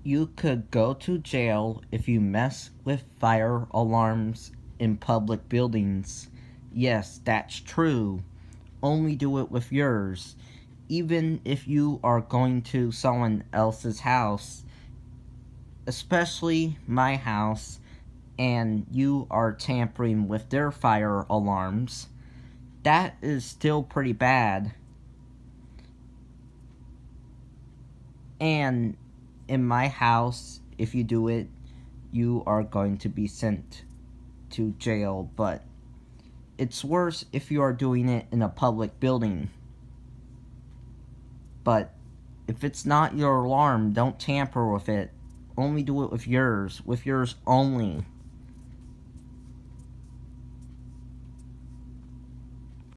You could go to jail if you mess with fire alarms in public buildings. Yes, that's true. Only do it with yours. Even if you are going to someone else's house, especially my house, and you are tampering with their fire alarms, that is still pretty bad. And in my house, if you do it, you are going to be sent to jail, but it's worse if you are doing it in a public building. But if it's not your alarm, don't tamper with it. Only do it with yours only.